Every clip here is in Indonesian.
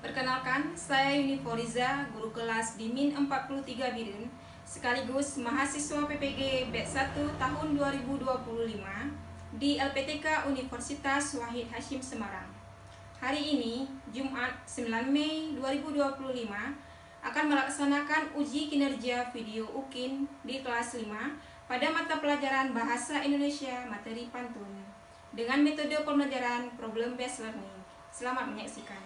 Perkenalkan, saya Uniforiza, guru kelas di Min 43 Bidun, sekaligus mahasiswa PPG Batch 1 tahun 2025 di LPTK Universitas Wahid Hasyim Semarang. Hari ini, Jumat 9 Mei 2025, akan melaksanakan uji kinerja video UKIN di kelas 5 pada mata pelajaran Bahasa Indonesia materi pantun dengan metode pembelajaran problem based learning. Selamat menyaksikan.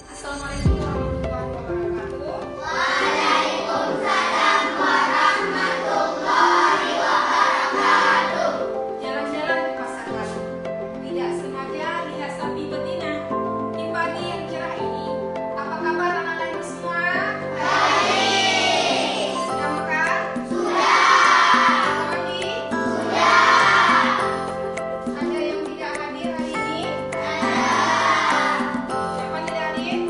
Assalamualaikum warahmatullahi wabarakatuh. Waalaikumsalam warahmatullahi wabarakatuh. Jalan-jalan ke pasar baru, tidak sengaja lihat sapi betina. Di pagi yang cerah ini, apa kabar anak-anakku semua? Baik. Sudah makan? Sudah. Mandi? Sudah. Ada yang tidak hadir hari ini? Siapa tidak hadir?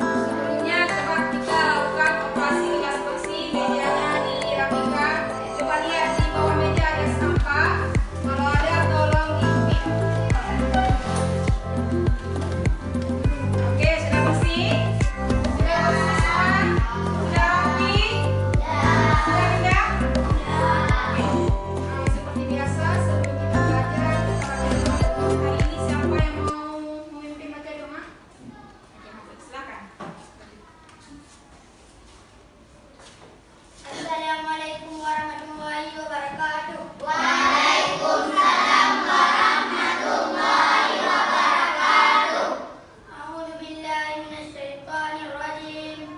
Sebelumnya coba kita lakukan operasi gas bersih mejanya dirapikan. Coba lihat di bawah meja ada sampah. Kalau ada tolong dipilah. Oke, sudah bersih? Sudah bersih semua? Sudah rapi? Sudah indah? Oke. Seperti biasa, sebelum kita belajar, kita baca doa. Hari ini siapa yang mau memimpin baca doa? Oke, Hafid, silakan. Assalamualaikum warahmatullahi wabarakatuh. Waalaikumsalam warahmatullahi wabarakatuh. A'udzu billahi minasyaitonir rajim.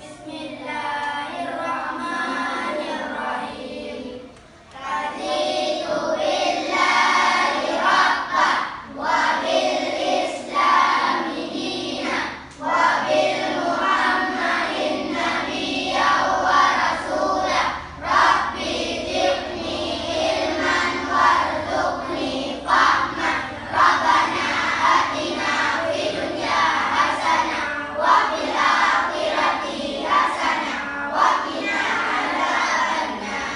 Bismillahirrahmanirrahim. Raditu billahi rabba wa bil islami dina wa bil muhammadin nabiyya wa rasulah. Rabbi zidni ilman warzuqni fahman. Rabbana atina fid dunya hasanah wa fil akhirati hasanah wa qina adzabannar.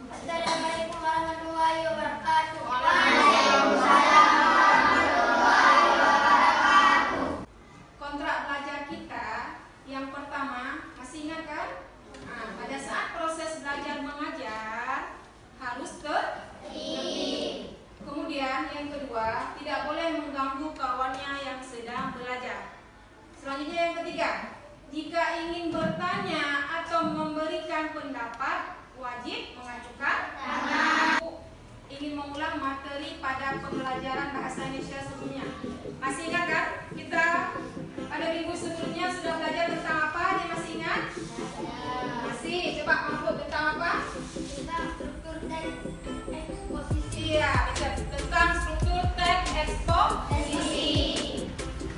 Assalamualaikum warahmatullahi wabarakatuh. Waalaikumsalam warahmatullahi wabarakatuh. Kontrak belajar kita yang pertama, masih ingat kan? Nah, pada saat proses belajar mengajar harus tertib. Kemudian yang kedua, tidak boleh mengganggu kawannya yang sedang belajar. Selanjutnya yang ketiga, jika ingin bertanya atau memberikan pendapat, wajib mengajukan tangan. Ingin mengulang materi pada pembelajaran bahasa Indonesia sebelumnya. Masih ingat kan? Kita pada minggu sebelumnya sudah belajar tentang apa? Ada yang masih ingat? Masih. Coba Mahfud, tentang apa? Tentang struktur teks eksposisi. Iya, betul. Tentang struktur teks eksposisi.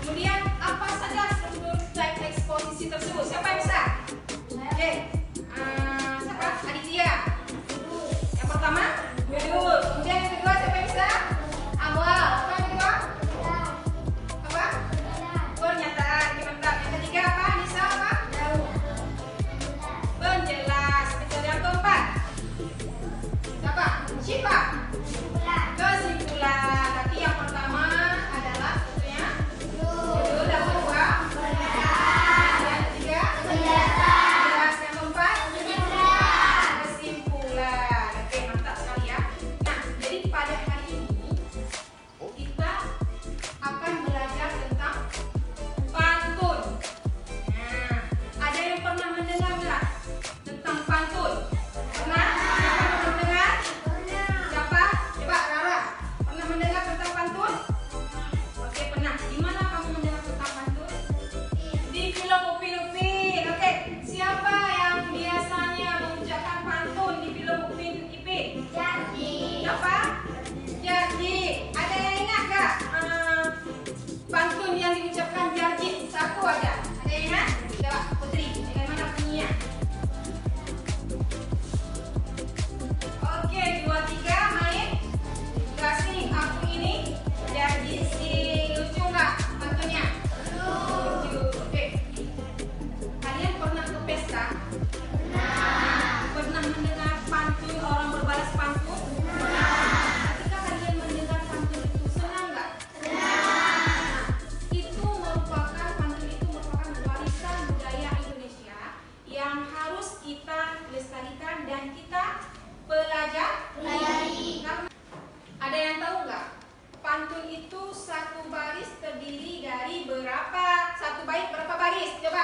Kemudian apa saja struktur teks eksposisi tersebut? Siapa yang bisa? Oke. Siapa? Aditya. itu satu baris terdiri dari berapa? Satu bait berapa baris? Coba.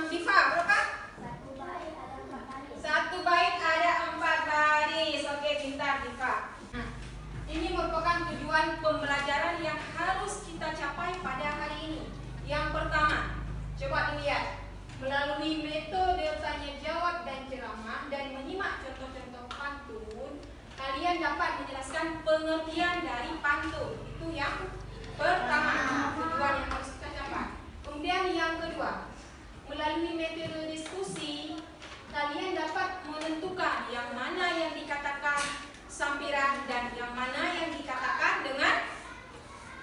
Diva, berapa? Satu bait ada 4 baris. Oke, pintar Diva. Nah, ini merupakan tujuan pembelajaran yang harus kita capai pada hari ini. Yang pertama, coba dilihat. Melalui metode tanya jawab dan ceramah dan menyimak contoh-contoh pantun, kalian dapat menjelaskan pengertian dari pantun. Itu yang pertama, tujuan yang harus kita capai. Kemudian yang kedua, melalui metode diskusi, kalian dapat menentukan yang mana yang dikatakan sampiran dan yang mana yang dikatakan dengan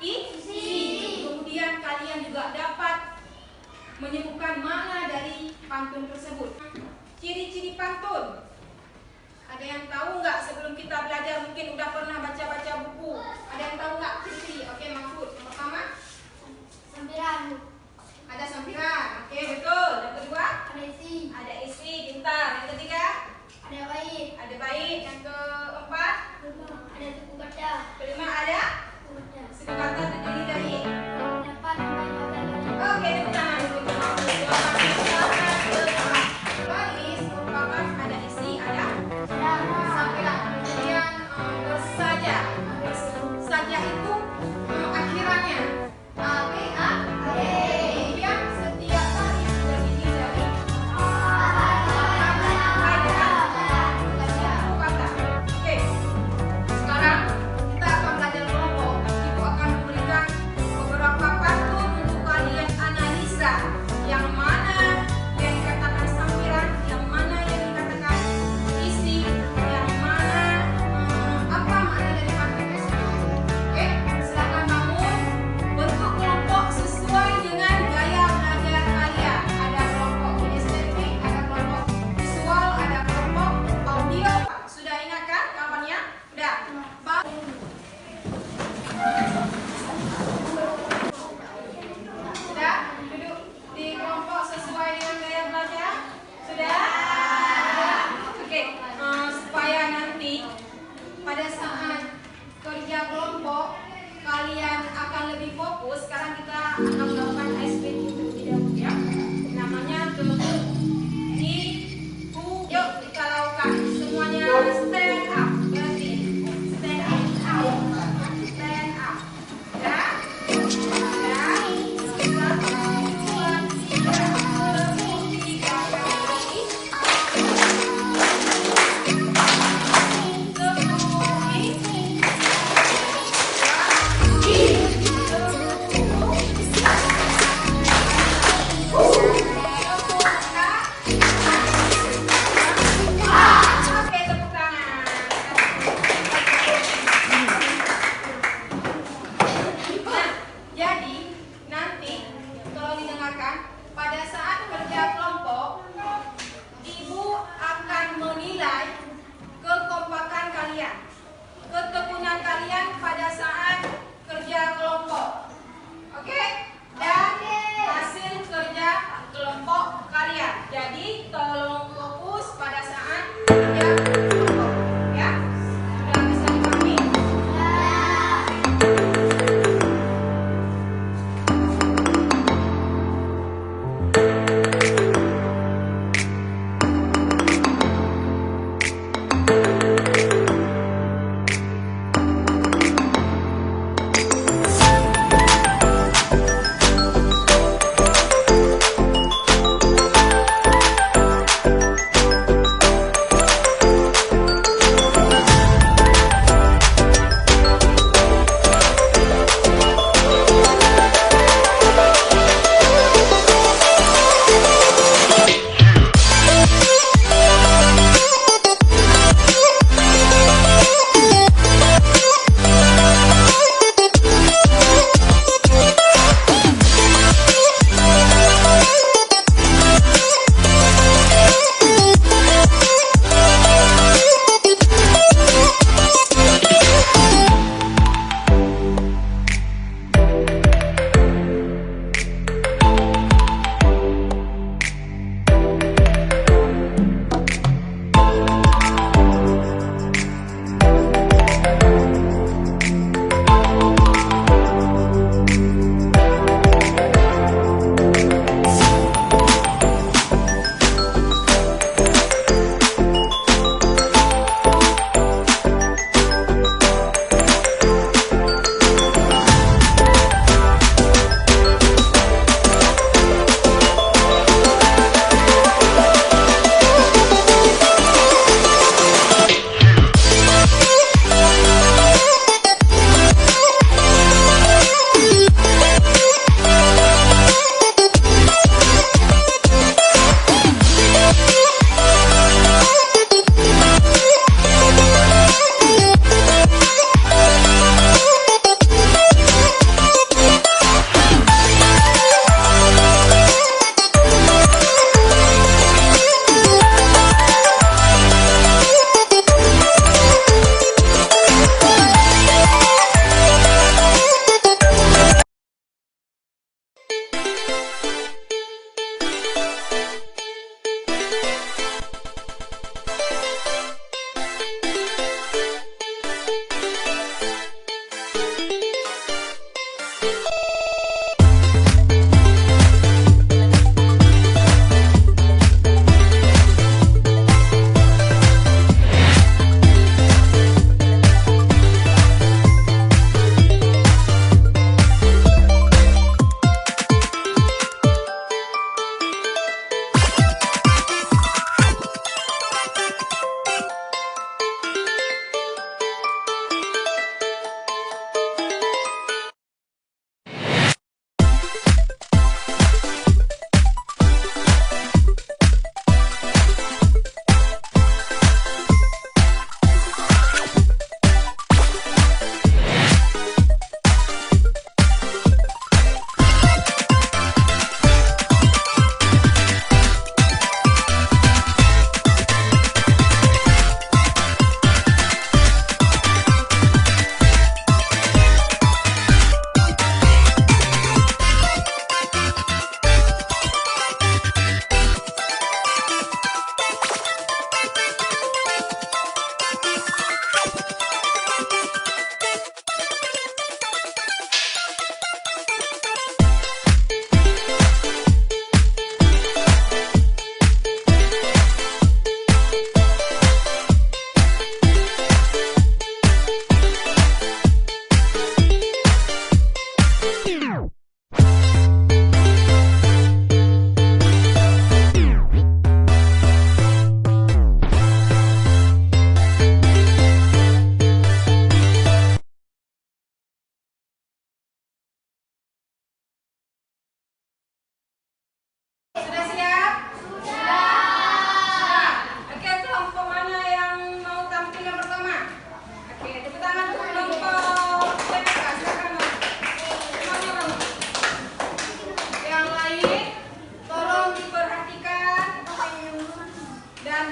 isi. Kemudian kalian juga dapat menyebutkan makna dari pantun tersebut. Ciri-ciri pantun. Ada yang tahu nggak sebelum kita belajar? Mungkin udah pernah baca-baca buku. Ada yang tahu nggak ciri-ciri? Oke, Mahfud. Yang pertama, Sampiran. ada sampiran. Oke, betul. Yang kedua, Ada isi. ada isi. Pintar. Yang ketiga, Ada bait. ada bait. Yang keempat, Ada suku kata. kelima ada Suku kata. suku kata terdiri dari. Dapat membaca kata. Oke, tepuk tangan untuk Mahfud. Jawabannya sangat tepat. Baris merupakan ada isi, ada sampiran. Kemudian bersaja. Bersaja itu akhirannya A, B, A, D. Kemudian setiap baris terdiri dari kata. Oke. Sekarang kita akan belajar kelompok. Ibu akan memberikan beberapa pantun untuk kalian analisa. Yang mana yang dikatakan sampiran, yang mana yang dikatakan isi, yang mana apa makna dari pantun tersebut. Oke, silakan bangun. Bentuk kelompok sesuai dengan gaya belajar kalian. Ada kelompok kinestetik, ada kelompok visual, ada kelompok audio. Sudah ingat kan kawannya? Sudah. Sudah? Duduk di kelompok sesuai dengan gaya belajar? Sudah? Sudah? Oke, supaya nanti pada saat kerja kelompok kalian akan lebih fokus. Sekarang kita akan melakukan SPQ terlebih dahulu ya. Namanya yuk kita lakukan semuanya stand up. Berarti stand up. Stand up. Ya. Ya. 1, 2, 3. Tepuk 3 kali. Oke, tepuk tangan. Nah, jadi nanti kalau didengarkan pada saat kerja kelompok, ibu akan menilai kekompakan kalian, ketekunan kalian pada saat kerja kelompok. Oke? Dan hasil kerja kelompok kalian. Jadi tolong fokus pada saat kerja kelompok. Ya? Sudah bisa dipahami?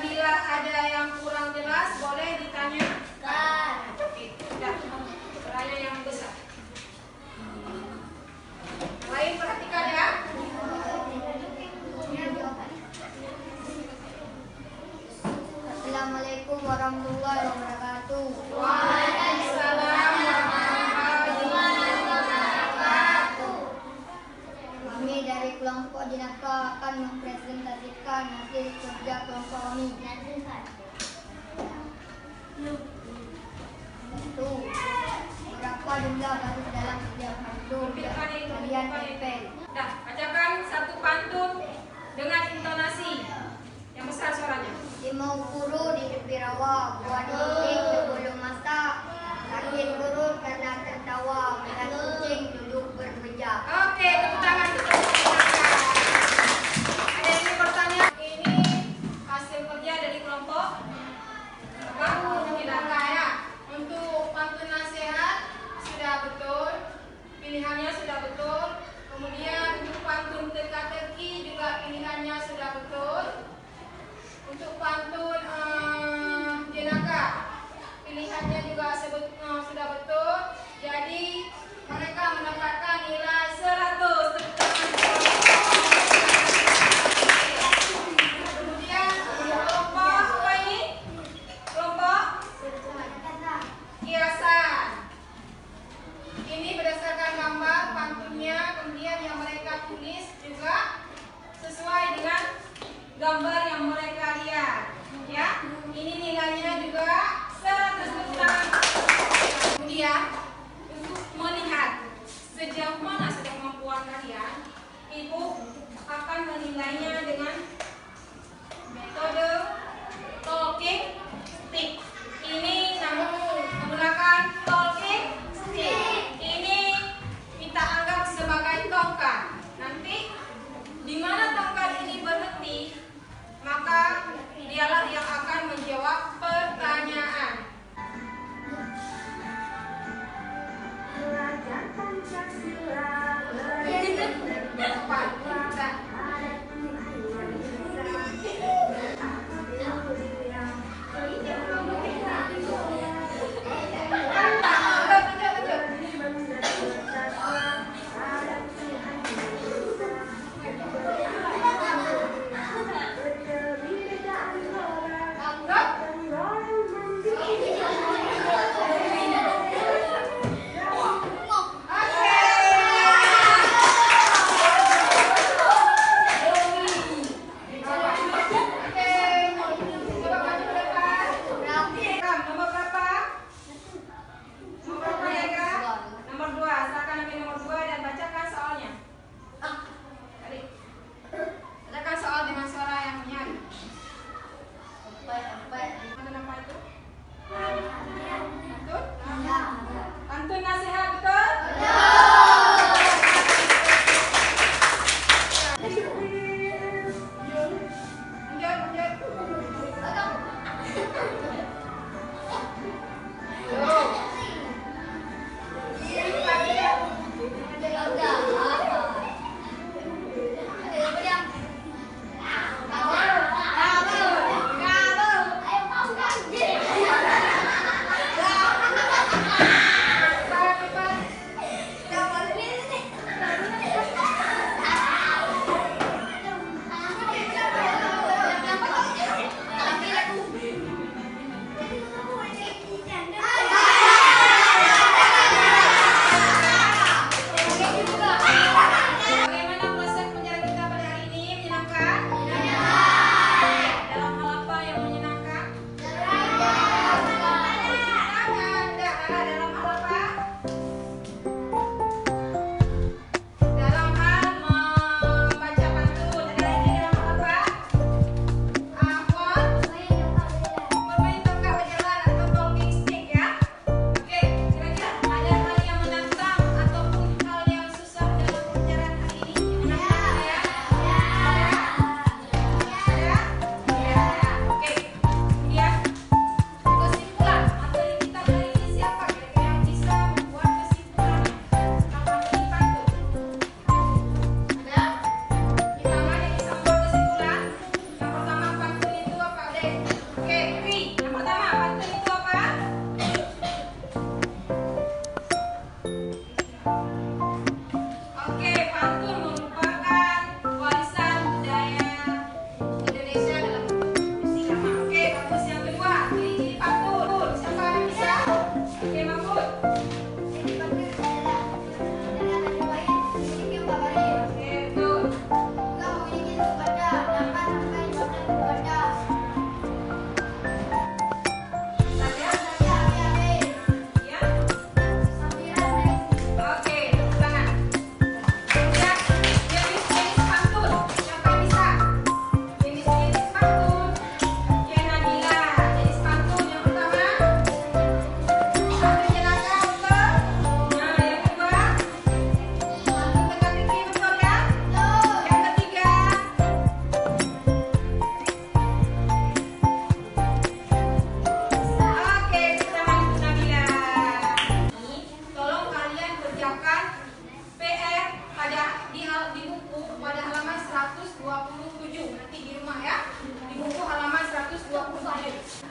Apabila ada yang kurang jelas, boleh ditanyakan. Oke, sudah. Suaranya yang besar. Yang lain perhatikan ya. Assalamualaikum warahmatullahi wabarakatuh. Waalaikumsalam warahmatullahi wabarakatuh. Kami dari kelompok Jenaka akan mempresentasikan hasil kerja kelompok kami. Satu, berapa jumlah baris dalam setiap pantun kalian tempel? Dah, bacakan satu pantun dengan intonasi yang besar suaranya. Limau guru di tepi rawa, buah dinding sebelum masak. Sakit guru karena tertawa, melihat kucing duduk berbejak. Oke, tepuk tangan untuk Jenaka. Ada yang ingin bertanya? Ini hasil kerja dari kelompok Jenaka ya. Untuk pantun nasihat sudah betul, pilihannya sudah betul. Kemudian untuk pantun teka-teki juga pilihannya sudah betul. Untuk pantun Jenaka pilihannya juga sudah betul. Jadi mereka mendapatkan nilai 100. Tepuk tangan. Kemudian kelompok apa ini? Kelompok kiasan. Ini berdasarkan gambar pantunnya, kemudian yang mereka tulis juga sesuai dengan gambar yang mereka lihat. Ya, ini nilainya juga 100. Tepuk tangan. Kemudian untuk melihat sejauh mana sudah kemampuan kalian, Ibu akan menilainya dengan metode talking stick. Ini menggunakan talking stick. Ini kita anggap sebagai tongkat. Nanti di mana tongkat ini berhenti, maka dialah yang akan menjawab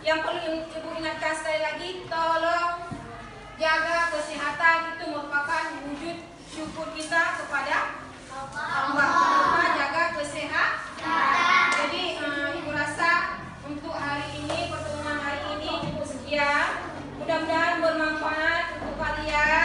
yang perlu Ibu ingatkan sekali lagi, tolong jaga kesehatan, itu merupakan wujud syukur kita kepada Allah. Lupa jaga kesehatan. Jadi Ibu rasa untuk hari ini, pertemuan hari ini cukup sekian. Mudah-mudahan bermanfaat untuk kalian.